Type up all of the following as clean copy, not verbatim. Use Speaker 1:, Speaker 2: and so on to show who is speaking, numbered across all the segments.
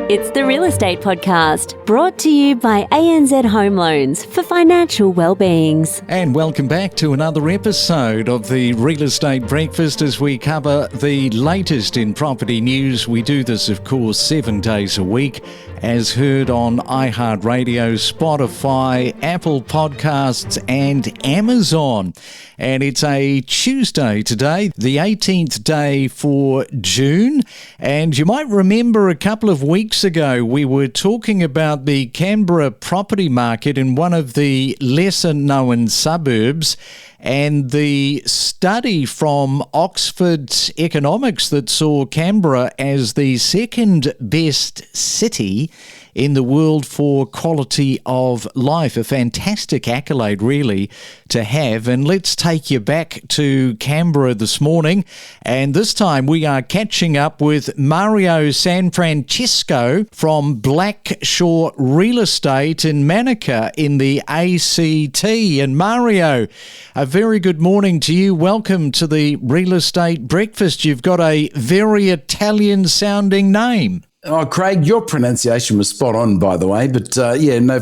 Speaker 1: It's the Real Estate Podcast, brought to you by ANZ Home Loans for financial well-beings.
Speaker 2: And welcome back to another episode of the Real Estate Breakfast as we cover the latest in property news. We do this, of course, 7 days a week, as heard on iHeartRadio, Spotify, Apple Podcasts and Amazon. And it's a Tuesday today, the 18th day for June. And you might remember a couple of weeks ago, we were talking about the Canberra property market in one of the lesser known suburbs, and the study from Oxford Economics that saw Canberra as the second best city in the world for quality of life. A fantastic accolade, really, to have. And let's take you back to Canberra this morning. And this time we are catching up with Mario Sanfrancesco from Blackshore Real Estate in Manuka in the ACT. And Mario, a very good morning to you. Welcome to the Real Estate Breakfast. You've got a very Italian-sounding name.
Speaker 3: Oh, Craig, your pronunciation was spot on, by the way. But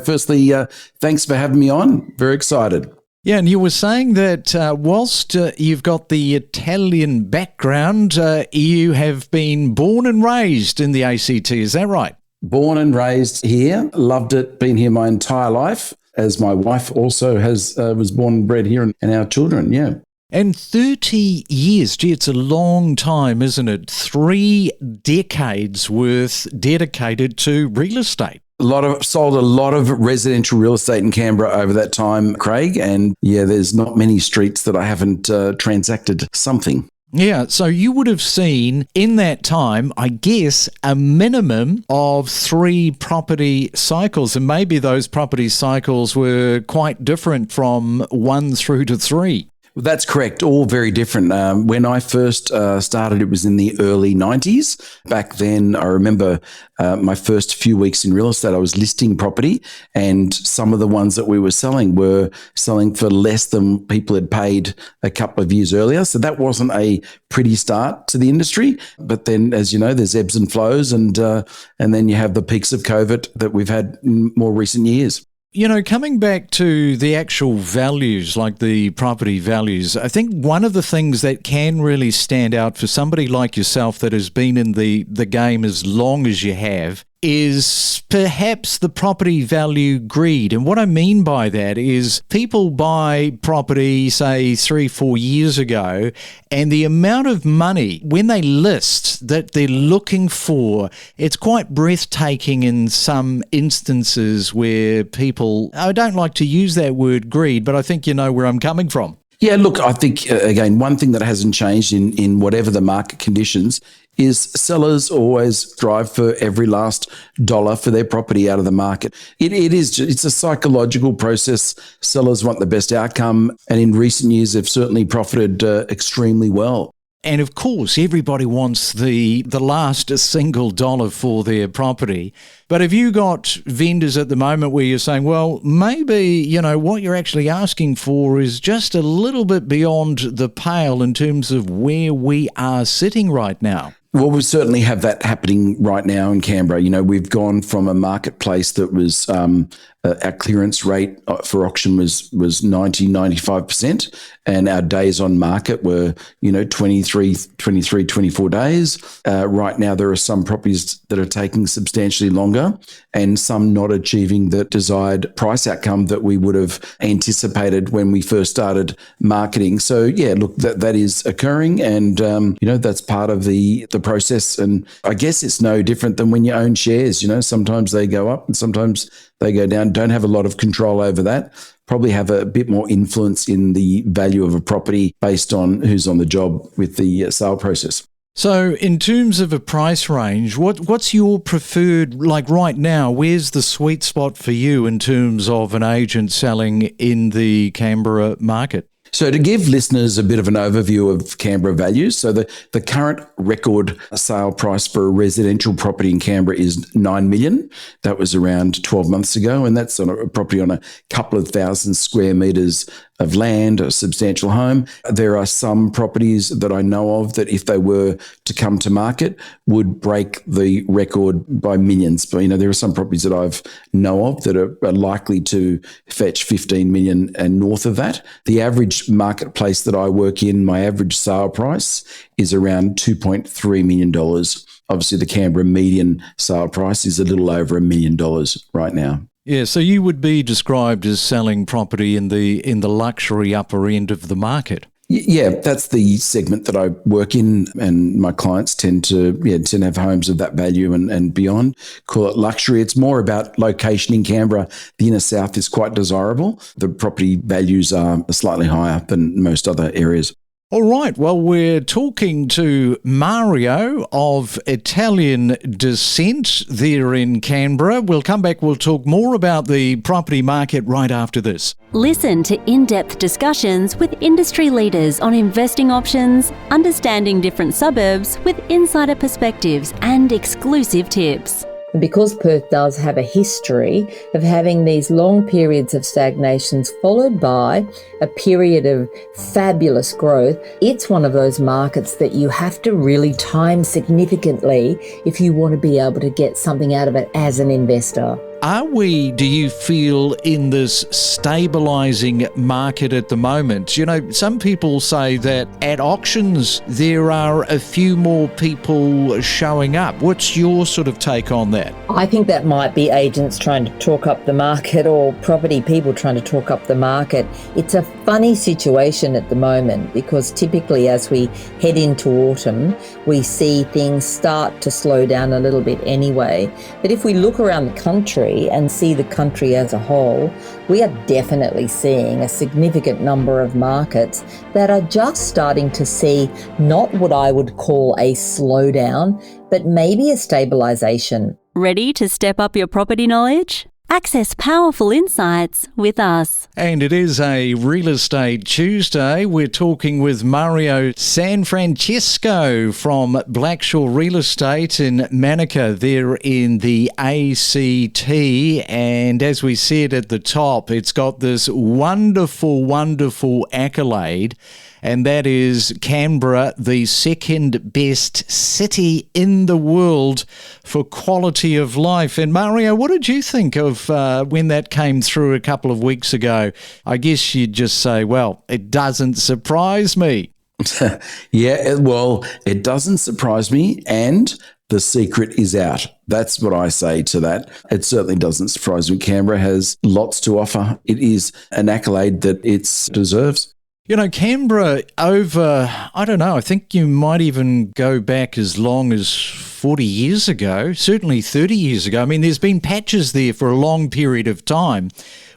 Speaker 3: firstly, thanks for having me on. Very excited.
Speaker 2: Yeah, and you were saying that whilst you've got the Italian background, you have been born and raised in the ACT. Is that right?
Speaker 3: Born and raised here. Loved it. Been here my entire life, as my wife also was born and bred here, and our children, yeah.
Speaker 2: And 30 years, gee, it's a long time, isn't it? 3 decades worth dedicated to real estate.
Speaker 3: Sold a lot of residential real estate in Canberra over that time, Craig. And yeah, there's not many streets that I haven't transacted something.
Speaker 2: Yeah, so you would have seen in that time, I guess, a minimum of 3 property cycles. And maybe those property cycles were quite different from 1 through to 3.
Speaker 3: Well, that's correct. All very different. When I first started, it was in the early 90s. Back then, I remember my first few weeks in real estate, I was listing property, and some of the ones that we were selling for less than people had paid a couple of years earlier. So that wasn't a pretty start to the industry. But then, as you know, there's ebbs and flows, and then you have the peaks of COVID that we've had in more recent years.
Speaker 2: You know, coming back to the actual values, like the property values, I think one of the things that can really stand out for somebody like yourself that has been in the game as long as you have is perhaps the property value greed. And what I mean by that is people buy property, say 3-4 years ago, and the amount of money when they list that they're looking for, it's quite breathtaking in some instances where people, I don't like to use that word greed, but I think you know where I'm coming from.
Speaker 3: Yeah, look, I think, again, one thing that hasn't changed in whatever the market conditions is sellers always strive for every last dollar for their property out of the market. It's a psychological process. Sellers want the best outcome, and in recent years, they've certainly profited extremely well.
Speaker 2: And of course, everybody wants the last single dollar for their property. But have you got vendors at the moment where you're saying, well, maybe, you know, what you're actually asking for is just a little bit beyond the pale in terms of where we are sitting right now?
Speaker 3: Well, we certainly have that happening right now in Canberra. You know, we've gone from a marketplace that was our clearance rate for auction was 95%, and our days on market were, 23, 24 days. Right now, there are some properties that are taking substantially longer and some not achieving the desired price outcome that we would have anticipated when we first started marketing. So, yeah, look, that is occurring, and, that's part of the process. And I guess it's no different than when you own shares. Sometimes they go up and sometimes they go down. Don't have a lot of control over that. Probably have a bit more influence in the value of a property based on who's on the job with the sale process.
Speaker 2: So in terms of a price range, what's your preferred, like right now, where's the sweet spot for you in terms of an agent selling in the Canberra market?
Speaker 3: So to give listeners a bit of an overview of Canberra values, so the current record sale price for a residential property in Canberra is $9 million. That was around 12 months ago, and that's on a property on a couple of thousand square metres of land, a substantial home. There are some properties that I know of that if they were to come to market would break the record by millions. But, there are some properties that I've know of that are likely to fetch 15 million and north of that. The average marketplace that I work in, my average sale price is around $2.3 million. Obviously, the Canberra median sale price is a little over $1 million right now.
Speaker 2: Yeah, so you would be described as selling property in the luxury upper end of the market.
Speaker 3: Yeah, that's the segment that I work in, and my clients tend to have homes of that value and beyond. Call it luxury. It's more about location in Canberra. The inner south is quite desirable. The property values are slightly higher than most other areas.
Speaker 2: All right, well, we're talking to Mario of Italian descent there in Canberra. We'll come back, we'll talk more about the property market right after this.
Speaker 1: Listen to in-depth discussions with industry leaders on investing options, understanding different suburbs with insider perspectives and exclusive tips.
Speaker 4: Because Perth does have a history of having these long periods of stagnations followed by a period of fabulous growth, it's one of those markets that you have to really time significantly if you want to be able to get something out of it as an investor.
Speaker 2: Are we, do you feel, in this stabilising market at the moment? Some people say that at auctions there are a few more people showing up. What's your sort of take on that?
Speaker 4: I think that might be agents trying to talk up the market or property people trying to talk up the market. It's a funny situation at the moment because typically as we head into autumn, we see things start to slow down a little bit anyway. But if we look around the country and see the country as a whole, we are definitely seeing a significant number of markets that are just starting to see not what I would call a slowdown, but maybe a stabilisation.
Speaker 1: Ready to step up your property knowledge? Access powerful insights with us.
Speaker 2: And it is a Real Estate Tuesday. We're talking with Mario Sanfrancesco from Blackshaw Real Estate in Manuka there in the ACT. And as we said at the top, it's got this wonderful, wonderful accolade. And that is Canberra, the second best city in the world for quality of life. And Mario, what did you think of when that came through a couple of weeks ago? I guess you'd just say, well, it doesn't surprise me.
Speaker 3: Yeah, well, it doesn't surprise me. And the secret is out. That's what I say to that. It certainly doesn't surprise me. Canberra has lots to offer. It is an accolade that it deserves.
Speaker 2: Canberra I think you might even go back as long as 40 years ago, certainly 30 years ago. I mean, there's been patches there for a long period of time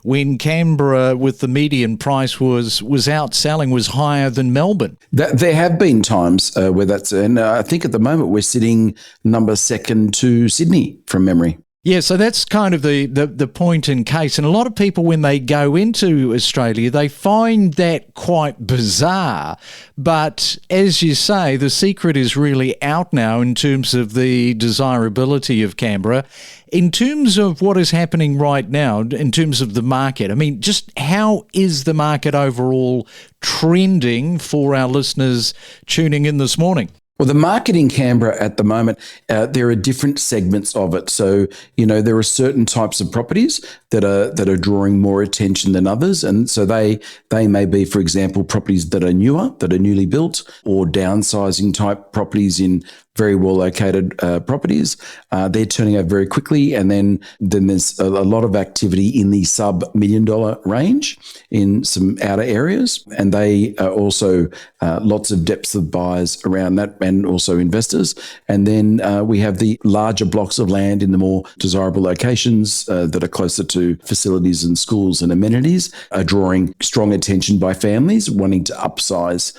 Speaker 2: when Canberra, with the median price was outselling, was higher than Melbourne.
Speaker 3: There have been times where that's, and I think at the moment we're sitting number second to Sydney from memory.
Speaker 2: Yeah, so that's kind of the point in case. And a lot of people, when they go into Australia, they find that quite bizarre. But as you say, the secret is really out now in terms of the desirability of Canberra. In terms of what is happening right now, in terms of the market, I mean, just how is the market overall trending for our listeners tuning in this morning?
Speaker 3: Well, the market in Canberra at the moment, there are different segments of it. So, there are certain types of properties that are drawing more attention than others. And so they may be, for example, properties that are newer, that are newly built, or downsizing type properties in very well located properties. They're turning out very quickly. And then there's a lot of activity in the sub-$1 million range in some outer areas. And they are also lots of depth of buyers around that and also investors. And then we have the larger blocks of land in the more desirable locations that are closer to facilities and schools and amenities are drawing strong attention by families wanting to upsize.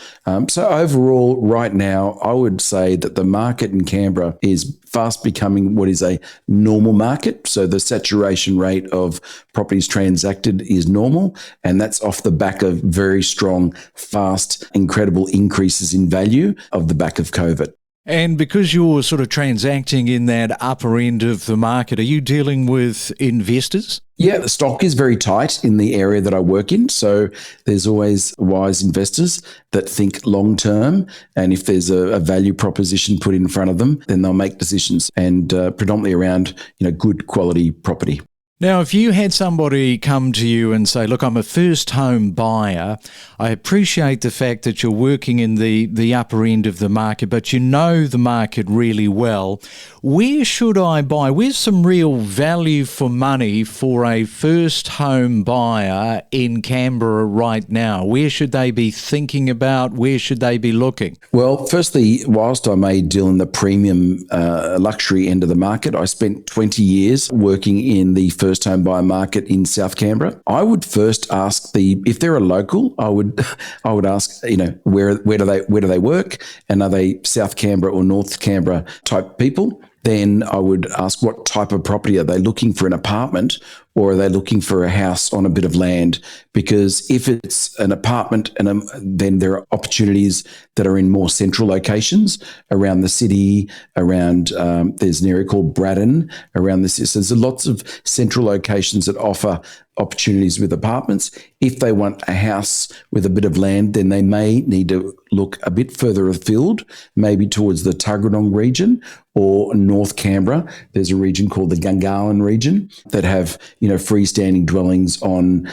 Speaker 3: So overall, right now, I would say that the market in Canberra is fast becoming what is a normal market. So the saturation rate of properties transacted is normal, and that's off the back of very strong, fast, incredible increases in value of the back of COVID.
Speaker 2: And because you're sort of transacting in that upper end of the market, are you dealing with investors?
Speaker 3: Yeah, the stock is very tight in the area that I work in. So there's always wise investors that think long term. And if there's a value proposition put in front of them, then they'll make decisions, and predominantly around, good quality property.
Speaker 2: Now, if you had somebody come to you and say, look, I'm a first home buyer, I appreciate the fact that you're working in the upper end of the market, but you know the market really well. Where should I buy? Where's some real value for money for a first home buyer in Canberra right now? Where should they be thinking about? Where should they be looking?
Speaker 3: Well, firstly, whilst I may deal in the premium luxury end of the market, I spent 20 years working in the first home buyer market in South Canberra. I would first ask if they're a local, I would ask, where do they work, and are they South Canberra or North Canberra type people? Then I would ask, what type of property are they looking for? An apartment, or are they looking for a house on a bit of land? Because if it's an apartment, then there are opportunities that are in more central locations around the city, around, there's an area called Braddon around the city. So there's lots of central locations that offer opportunities with apartments. If they want a house with a bit of land, then they may need to look a bit further afield, maybe towards the Tuggeranong region or North Canberra. There's a region called the Gungahlin region that have, freestanding dwellings on,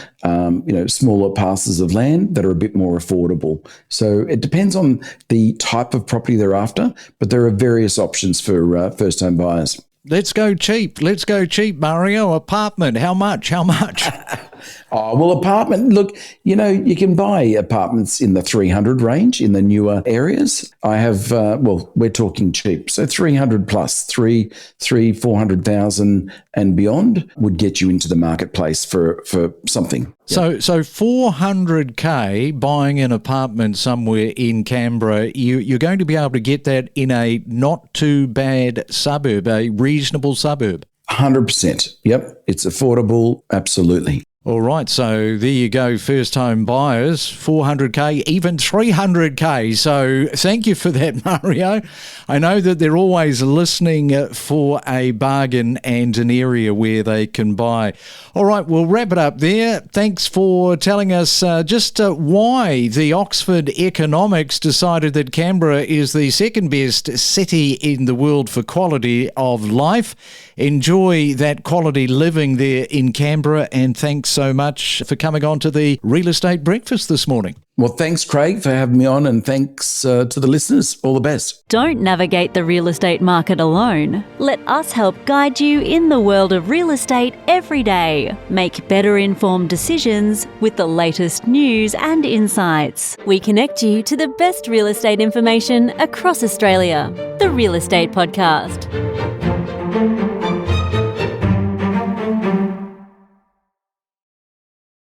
Speaker 3: smaller parcels of land that are a bit more affordable. So it depends on the type of property they're after, but there are various options for first home buyers.
Speaker 2: Let's go cheap, Mario. Apartment, how much?
Speaker 3: Oh, well, apartment, look, you can buy apartments in the 300 range in the newer areas. I have, we're talking cheap. So 300 plus, 400,000 and beyond would get you into the marketplace for something.
Speaker 2: So 400K buying an apartment somewhere in Canberra, you're going to be able to get that in a not too bad suburb, a reasonable suburb.
Speaker 3: 100%. Yep. It's affordable. Absolutely.
Speaker 2: All right, so there you go, first home buyers, 400K, even 300K. So thank you for that, Mario. I know that they're always listening for a bargain and an area where they can buy. All right, we'll wrap it up there. Thanks for telling us just why the Oxford Economics decided that Canberra is the second best city in the world for quality of life. Enjoy that quality living there in Canberra, and thanks so much for coming on to the Real Estate Breakfast this morning.
Speaker 3: Well, thanks, Craig, for having me on, and thanks to the listeners. All the best.
Speaker 1: Don't navigate the real estate market alone. Let us help guide you in the world of real estate every day. Make better informed decisions with the latest news and insights. We connect you to the best real estate information across Australia. The Real Estate Podcast.